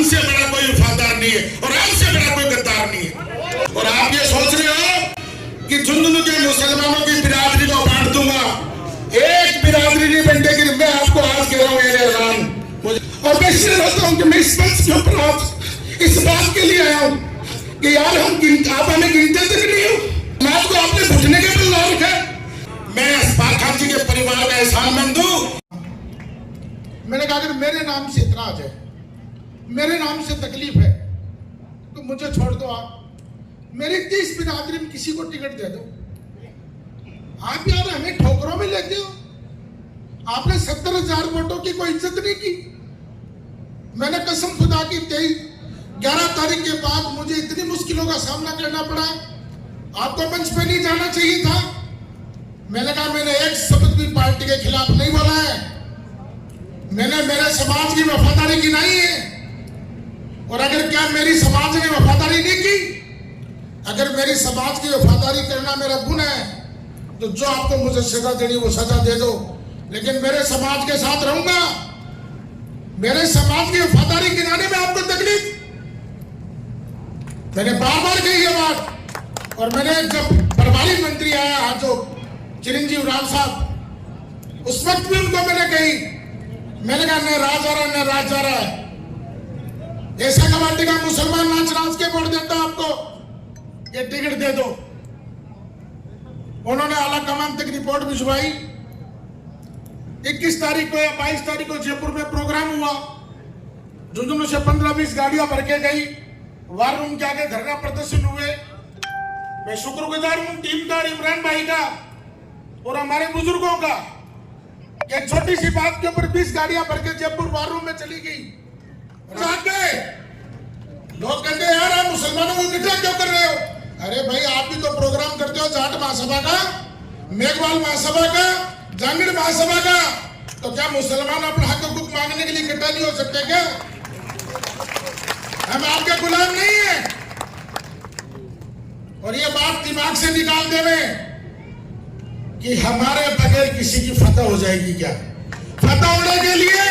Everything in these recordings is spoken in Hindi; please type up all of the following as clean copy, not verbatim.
हमसे बड़ा कोई वफादार नहीं है और हमसे बड़ा कोई गद्दार नहीं है। और आप ये सोच रहे हो कि झुंझुनू के मुसलमानों की बिरादरी को बांट दूंगा, एक बिरादरी नहीं बंटेगी। मैं आपको आज कह रहा हूँ ऐलान, और मैं इसलिए रहता हूँ कि मैं इस मंच के ऊपर आज इस बात के लिए आया हूँ कि यार आप हमें गिनते तक नहीं हो, समाज को आपने घुटने के बल ला रखा है। मैं इस्माइल खान जी के परिवार का एहसानमंद हूँ। मैंने कहा अगर मेरे नाम से इतराज है, मेरे नाम से तकलीफ है, तो मुझे छोड़ दो। आप मेरी 30 बिरादरी में किसी को टिकट दे दो। आप यार हमें ठोकरों में लेते हो। आपने 70,000 वोटों की कोई इज्जत नहीं की। मैंने कसम खुदा की 11 तारीख के बाद मुझे इतनी मुश्किलों का सामना करना पड़ा। आपको मंच पे नहीं जाना चाहिए था। मैंने कहा मैंने एक शब्द भी पार्टी के खिलाफ नहीं बोला है। मैंने मेरे समाज की वफादारी गिनाई है, और अगर क्या मेरी समाज ने वफादारी नहीं की, अगर मेरी समाज की वफादारी करना मेरा गुनाह है, तो जो आपको मुझे सजा देनी वो सजा दे दो, लेकिन मेरे समाज के साथ रहूंगा। मेरे समाज की वफादारी गिनाने में आपको तकलीफ, मैंने बार बार कही ये बात। और मैंने जब प्रभारी मंत्री आया जो चिरंजीव राव साहब, उस वक्त भी उनको मैंने कही, मैंने कहा न राज आ रहा न राज जा रहा है। ऐसा कमाटी का मुसलमान नाच के वोट देता आपको, ये टिकट दे दो। उन्होंने आला कमान तक रिपोर्ट भिजवाई। 21 तारीख को या 22 तारीख को जयपुर में प्रोग्राम हुआ। झुंझुनू से 15-20 गाड़ियां भर के गई। वार रूम के आगे धरना प्रदर्शन हुए। मैं शुक्रगुजार हूं टीम का, इमरान भाई का और हमारे बुजुर्गों का। एक छोटी सी बात के ऊपर 20 गाड़ियां भर के जयपुर वार रूम में चली गई। लोग कहते हैं यार आप मुसलमानों को इकट्ठा क्यों कर रहे हो? अरे भाई आप भी तो प्रोग्राम करते हो जाट महासभा का, मेघवाल महासभा का, जांगड़ महासभा का, तो क्या मुसलमान अपना हक हुकूक मांगने के लिए इकट्ठा नहीं हो सकते क्या? हम आपके गुलाम नहीं है। और ये बात दिमाग से निकाल देवे कि हमारे बगैर किसी की फतह हो जाएगी क्या? फतह होने के लिए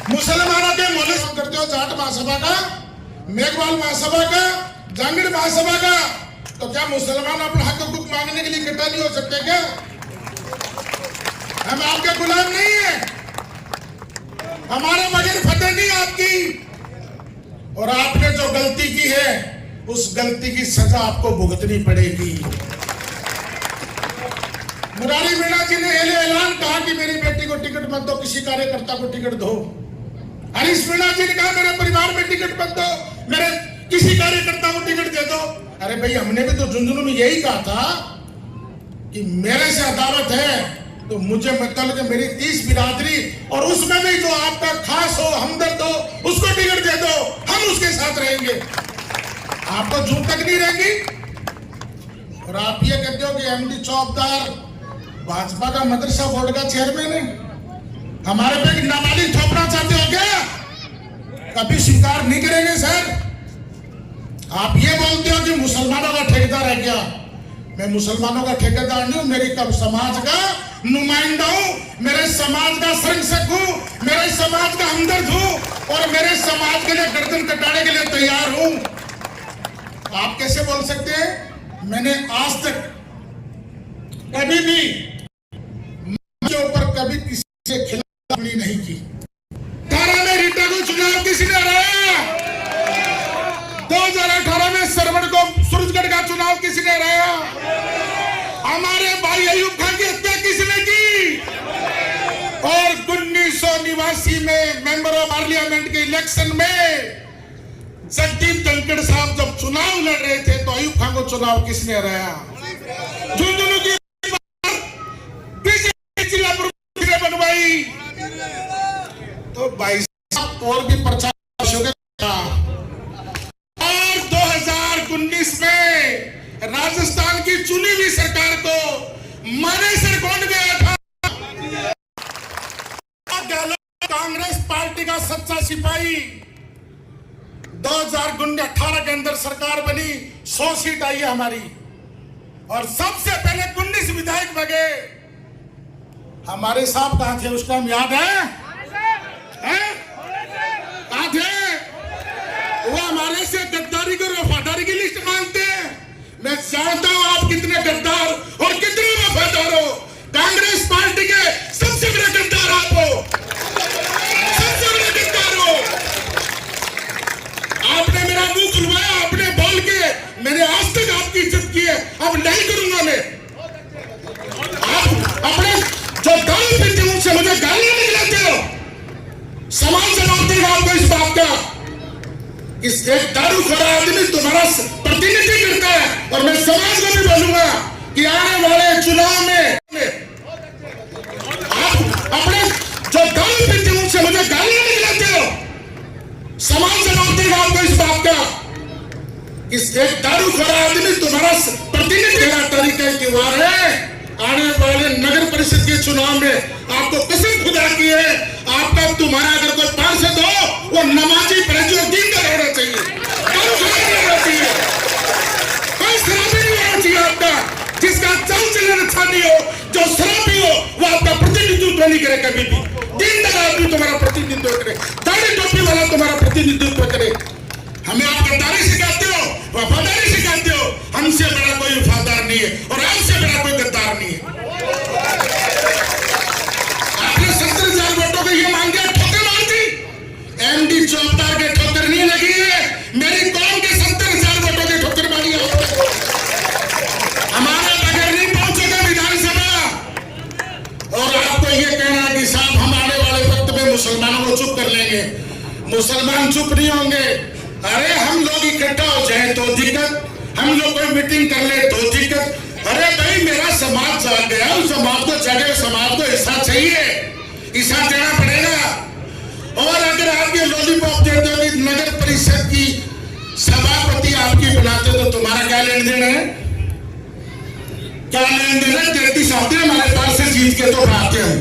मुसलमानों के मोहल्ले करते हो जाट महासभा का, मेघवाल महासभा का, जांगड़ महासभा का, तो क्या मुसलमान अपना हक हुकूक मांगने के लिए इकट्ठा नहीं हो सकते क्या? हम आपके गुलाम नहीं है। हमारे बगैर फतह नहीं आपकी। और आपने जो गलती की है उस गलती की सजा आपको भुगतनी पड़ेगी। मुरारी मीणा जी ने ऐलान कहा कि मेरी बेटी को टिकट मत दो, किसी कार्यकर्ता को टिकट दो। हरीश मीणा जी ने कहा मेरे परिवार में टिकट मत दो, मेरे किसी कार्यकर्ता को टिकट दे दो। अरे भाई हमने भी तो झुंझुनू में यही कहा था कि मेरे से अदालत है तो मुझे मतलब कि मेरी 30 बिरादरी और उसमें भी जो आपका खास हो, हमदर्द हो, उसको टिकट दे दो, हम उसके साथ रहेंगे। आपको झूठ तक नहीं रहेगी। और आप ये कहते हो कि एमडी चौबदार भाजपा का मदरसा बोर्ड का चेयरमैन है, हमारे पे नाबालिग थोपना चाहते हो क्या? कभी स्वीकार नहीं करेंगे सर। आप ये बोलते हो कि मुसलमानों का ठेकेदार है क्या? मैं मुसलमानों का ठेकेदार नहीं हूं, मेरी कब समाज का नुमाइंदा हूं, मेरे समाज का संरक्षक हूं, मेरे समाज का हमदर्द हूं और मेरे समाज के लिए गर्दन कटाने के लिए तैयार हूं। आप कैसे बोल सकते हैं? मैंने आज तक कभी भी के ऊपर कभी किसी से खिलाफी नहीं की। 18 में रीटा को चुनाव किसने हराया? 2018 में सरवण को सूरजगढ़ का चुनाव किसने हराया? हमारे भाई अयूब खान की हत्या किसने की? और 1989 में मेंबर ऑफ पार्लियामेंट के इलेक्शन में जगदीप धनखड़ साहब जब चुनाव लड़ रहे थे तो अयूब खान को चुनाव किसने हराया? झुंझुनू की जिला प्रमुख बनवाई तो भाई साहब और भी प्रचार हो गया। और 2019 में राजस्थान की चुनी हुई सरकार को मानेसर कौन गया था? कांग्रेस पार्टी का सच्चा सिपाही। 2018 के अंदर सरकार बनी, 100 सीट आई है हमारी और सबसे पहले 19 विधायक बने। हमारे साहब कहां थे उस टाइम, याद है? कहां थे? हमारे से गद्दारी को वफादारी की लिस्ट मांगते हैं। मैं जानता हूं आप कितने गद्दार और कितने वफादार हो। कांग्रेस पार्टी के सबसे बड़े गद्दार आप हो, सबसे बड़े गद्दार हो। आपने मेरा मुंह खुलवाया, आपने बोल के मैंने आज तक आपकी इज्जत की है, अब नहीं करूंगा मैं। आप अपने जो दारू पीते हैं उनसे मुझे गालियां निकलाते हो। समाज जवाब देगा आपको इस बात का। इस एक दारूखोर आदमी तुम्हारा प्रतिनिधि करता है, और मैं समाज को भी बोलूंगा कि आने वाले चुनाव में आप अपने जो दारू पीते हैं उनसे मुझे गालियां निकलाते हो। समाज जवाब देगा आपको इस बात का। इस एक दारूखोर आदमी तुम्हारा प्रतिनिधि का तरीका दीवार है। आने वाले नगर परिषद के चुनाव में आपको कसम खुदा की है, आपका तुम्हारा अगर कोई पार्षद हो वो नमाजी जो दीनदार होना चाहिए, होना चाहिए, कोई शराबी नहीं होना चाहिए आपका। जिसका चाल चलन अच्छा नहीं हो, जो शराबी हो, वो आपका प्रतिनिधित्व नहीं करे कभी भी। दीनदार आदमी तुम्हारा प्रतिनिधित्व करे, दाढ़ी टोपी वाला तुम्हारा प्रतिनिधित्व करे। हमें आप गद्दारी सिखाते हो, वफादारी सिखाते हो। हमसे बड़ा कोई वफादार नहीं है और आपसे बड़ा कोई गद्दार नहीं है। आपने 70,000 वोटों को ये मांग दिया, ठोकर मार दी। एमडी चौबदार के ठोकर नहीं लगी है, मेरी कौम के 70,000 वोटों की ठोकर मारी है। हमारा बगैर नहीं पहुंचेगा विधानसभा। और आपको ये कहना कि साहब हम आने वाले वक्त में मुसलमानों को चुप कर लेंगे, मुसलमान चुप नहीं होंगे। अरे हम लोग इकट्ठा हो जाए तो दिक्कत, हम लोग कोई मीटिंग कर ले तो दिक्कत। अरे भाई मेरा समाज जाग गया, उस समाज को जगह, समाज को हिस्सा चाहिए, हिस्सा देना पड़ेगा। और अगर आप ये लॉलीपॉप देते हो कि नगर परिषद की सभापति आपकी बुलाते तो तुम्हारा क्या लेन देन है? क्या लेन देन है? 33 आते हमारे पास से जीत के तो आते हैं।